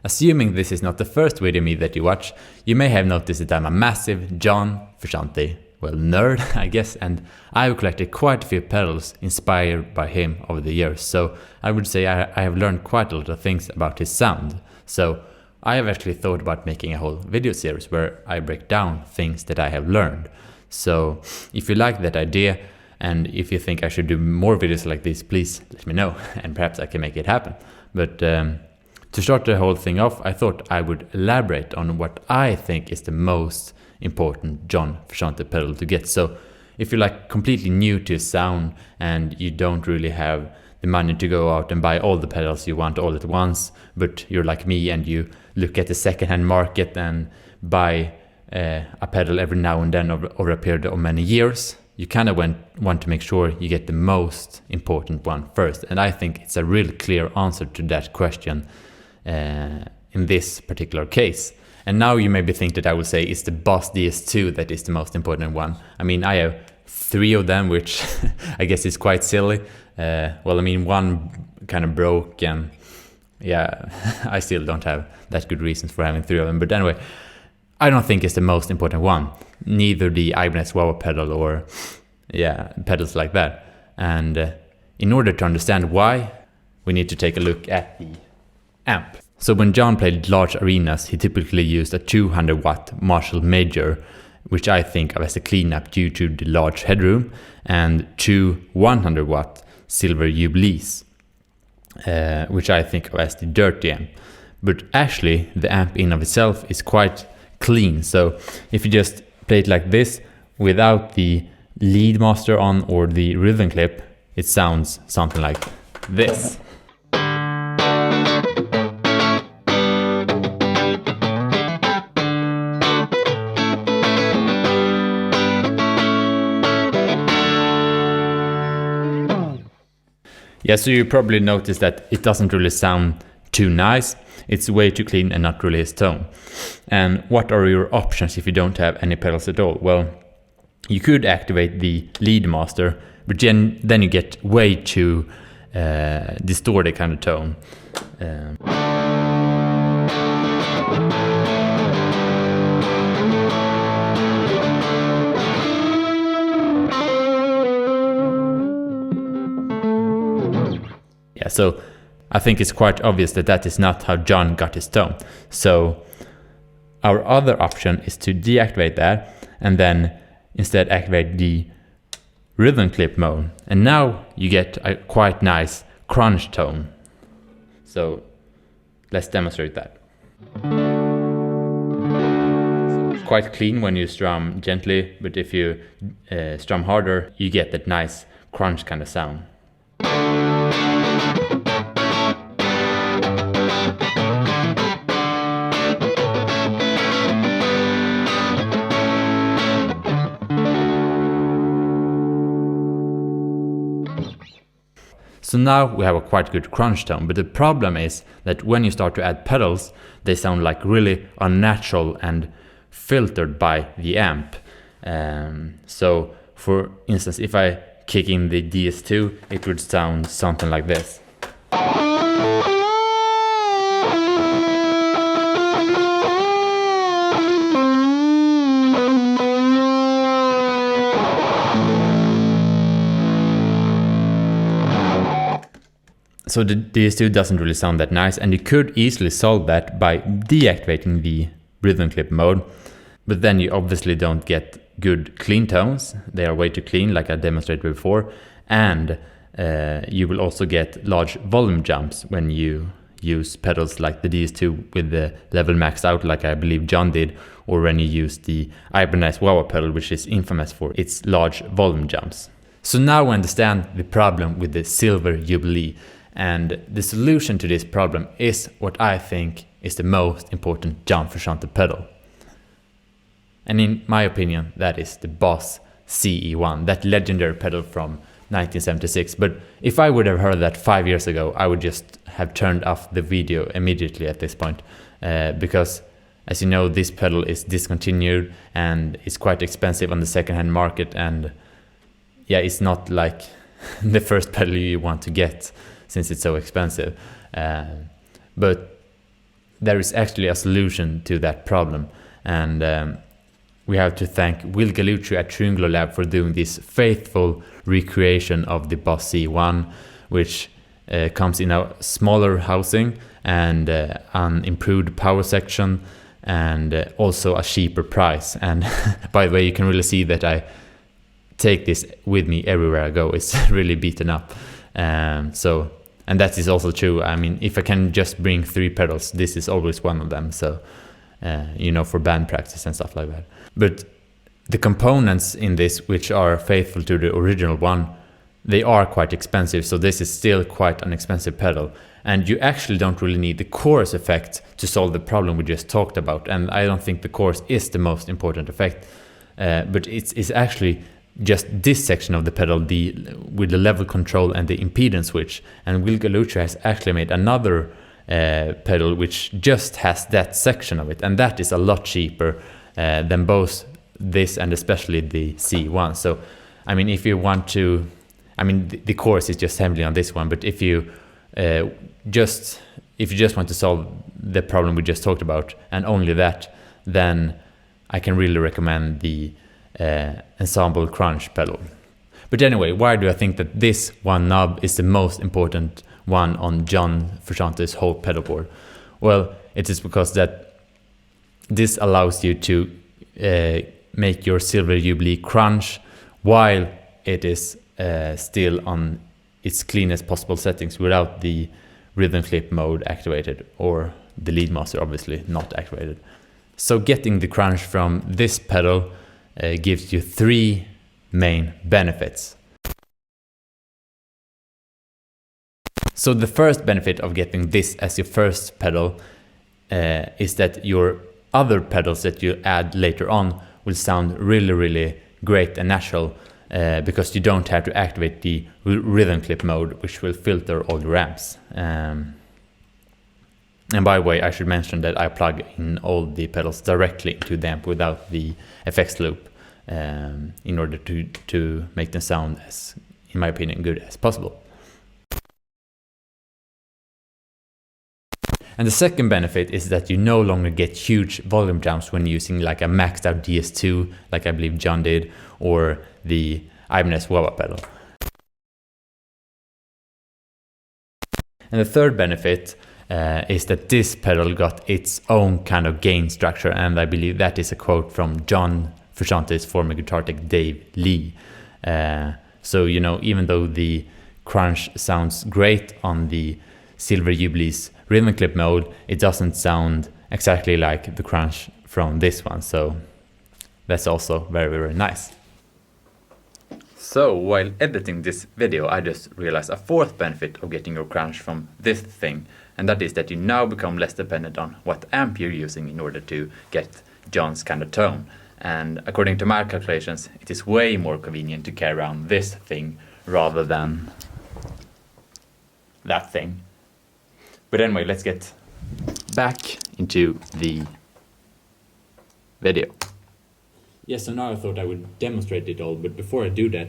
Assuming this is not the first video me that you watch, you may have noticed that I'm a massive John Frusciante, nerd I guess, and I've collected quite a few pedals inspired by him over the years, so I would say I have learned quite a lot of things about his sound. So I have actually thought about making a whole video series where I break down things that I have learned. So if you like that idea, and if you think I should do more videos like this, please let me know, and perhaps I can make it happen. But to start the whole thing off, I thought I would elaborate on what I think is the most important John Frusciante pedal to get. So if you're like completely new to sound and you don't really have the money to go out and buy all the pedals you want all at once, but you're like me and you look at the secondhand market and buy a pedal every now and then over a period of many years, you kind of want to make sure you get the most important one first. And I think it's a real clear answer to that question in this particular case. And now you maybe think that I would say it's the Boss DS2 that is the most important one. I mean, I have 3 of them, which I guess is quite silly. One kind of broke, and yeah, I still don't have that good reasons for having 3 of them. But anyway, I don't think it's the most important one. Neither the Ibanez Wah pedal or pedals like that. And in order to understand why, we need to take a look at the amp. So when John played large arenas, he typically used a 200 watt Marshall Major, which I think of as a cleanup due to the large headroom, and 2 100 watt Silver Jubilees, which I think of as the dirty amp. But actually the amp in of itself is quite clean. So if you just play it like this without the lead master on or the rhythm clip, it sounds something like this. Yeah, so you probably noticed that it doesn't really sound too nice. It's way too clean and not really his tone. And what are your options if you don't have any pedals at all? Well, you could activate the lead master, but then you get way too distorted kind of tone. So I think it's quite obvious that that is not how John got his tone. So our other option is to deactivate that and then instead activate the rhythm clip mode. And now you get a quite nice crunch tone. So let's demonstrate that. So it's quite clean when you strum gently, but if you strum harder, you get that nice crunch kind of sound. So now we have a quite good crunch tone, but the problem is that when you start to add pedals, they sound like really unnatural and filtered by the amp. So for instance, if I kick in the DS2, it would sound something like this. So the DS2 doesn't really sound that nice, and you could easily solve that by deactivating the rhythm clip mode, but then you obviously don't get good clean tones. They are way too clean, like I demonstrated before, and you will also get large volume jumps when you use pedals like the DS2 with the level maxed out, like I believe John did, or when you use the Ibanez Wah pedal, which is infamous for its large volume jumps. So now we understand the problem with the Silver Jubilee. And the solution to this problem is what I think is the most important John Frusciante pedal. And in my opinion, that is the Boss CE1, that legendary pedal from 1976. But if I would have heard that 5 years ago, I would just have turned off the video immediately at this point. Because, as you know, this pedal is discontinued and it's quite expensive on the secondhand market. And yeah, it's not like the first pedal you want to get, since it's so expensive. But there is actually a solution to that problem, and we have to thank Will Gallucci at Triangular Lab for doing this faithful recreation of the Boss C1, which comes in a smaller housing and an improved power section, and also a cheaper price. And by the way, you can really see that I take this with me everywhere I go. It's really beaten up. And that is also true. I mean, if I can just bring 3 pedals, this is always one of them. So, for band practice and stuff like that. But the components in this, which are faithful to the original one, they are quite expensive. So this is still quite an expensive pedal. And you actually don't really need the chorus effect to solve the problem we just talked about. And I don't think the chorus is the most important effect. But it's actually just this section of the pedal with the level control and the impedance switch. And Will Gallucci has actually made another pedal which just has that section of it. And that is a lot cheaper than both this and especially the C1. So, I mean, if you want to... I mean, the chorus is just heavily on this one, but if you just want to solve the problem we just talked about and only that, then I can really recommend the Ensemble Crunch pedal. But anyway, why do I think that this one knob is the most important one on John Frusciante's whole pedal board? Well, it is because that this allows you to make your Silver Jubilee crunch while it is still on its cleanest possible settings without the rhythm clip mode activated, or the lead master obviously not activated. So getting the crunch from this pedal gives you 3 main benefits. So the first benefit of getting this as your first pedal is that your other pedals that you add later on will sound really, really great and natural, because you don't have to activate the rhythm clip mode, which will filter all your amps. And by the way, I should mention that I plug in all the pedals directly into the amp without the effects loop, in order to make them sound as, in my opinion, good as possible. And the second benefit is that you no longer get huge volume jumps when using like a maxed out DS2, like I believe John did, or the Ibanez wah-wah pedal. And the third benefit is that this pedal got its own kind of gain structure, and I believe that is a quote from John Frusciante's former guitar tech Dave Lee. So, even though the crunch sounds great on the Silver Jubilee's rhythm clip mode, it doesn't sound exactly like the crunch from this one. So that's also very, very nice. So while editing this video, I just realized a fourth benefit of getting your crunch from this thing, and that is that you now become less dependent on what amp you're using in order to get John's kind of tone. And according to my calculations, it is way more convenient to carry around this thing rather than that thing. But anyway, let's get back into the video. Yes, so now I thought I would demonstrate it all, but before I do that,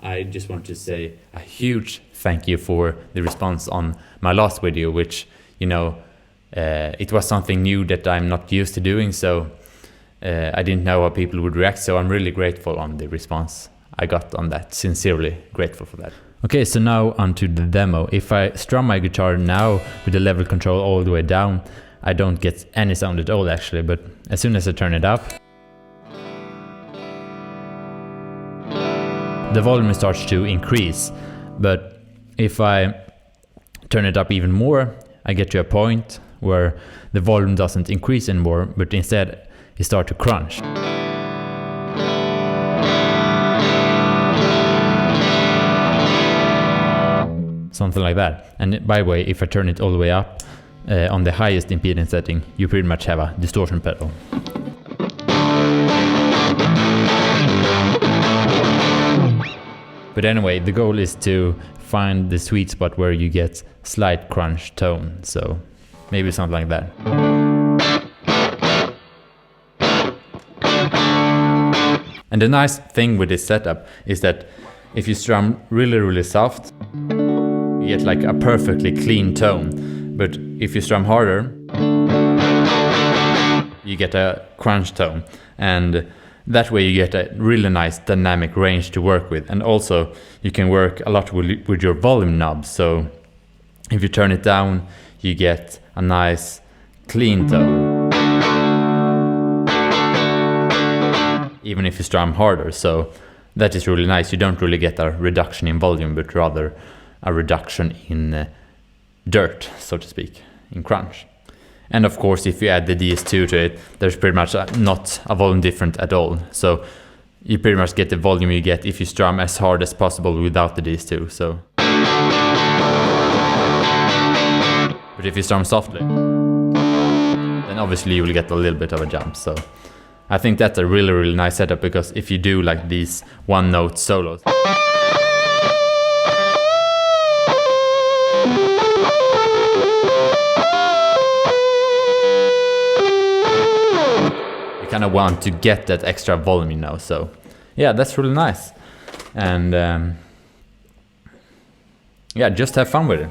I just want to say a huge thank you for the response on my last video, which, it was something new that I'm not used to doing, so I didn't know how people would react, so I'm really grateful on the response I got on that, sincerely grateful for that. Okay, so now onto the demo. If I strum my guitar now with the level control all the way down, I don't get any sound at all actually, but as soon as I turn it up, the volume starts to increase. But if I turn it up even more, I get to a point where the volume doesn't increase anymore, but instead it starts to crunch. Something like that. And by the way, if I turn it all the way up on the highest impedance setting, you pretty much have a distortion pedal. But anyway, the goal is to find the sweet spot where you get slight crunch tone, so maybe something like that. And the nice thing with this setup is that if you strum really, really soft, you get like a perfectly clean tone. But if you strum harder, you get a crunch tone, and that way you get a really nice dynamic range to work with. And also you can work a lot with your volume knob, so if you turn it down you get a nice clean tone, even if you strum harder. So that is really nice. You don't really get a reduction in volume, but rather a reduction in dirt, so to speak, in crunch. And of course, if you add the DS2 to it, there's pretty much not a volume difference at all. So you pretty much get the volume you get if you strum as hard as possible without the DS2. So, but if you strum softly, then obviously you will get a little bit of a jump. So I think that's a really, really nice setup, because if you do like these one note solos, kind of want to get that extra volume, you know. So yeah, that's really nice. And yeah, just have fun with it.